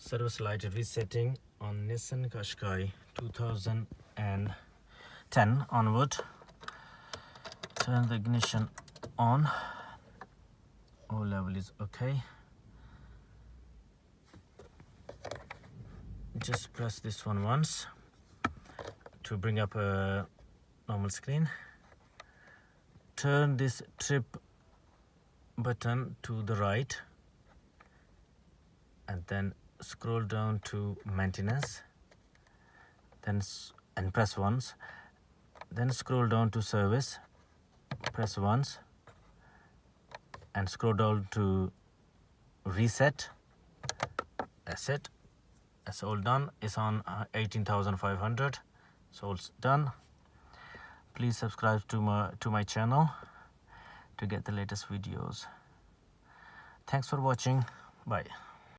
Service light resetting on Nissan Qashqai 2010 onward. Turn the ignition on. All level is okay. Just press this one once to bring up a normal screen. Turn this trip button to the right and then scroll down to maintenance, and press once. Then scroll down to service, press once, and scroll down to reset. That's it. That's all done. It's on 18,500. So it's done. Please subscribe to my channel to get the latest videos. Thanks for watching. Bye.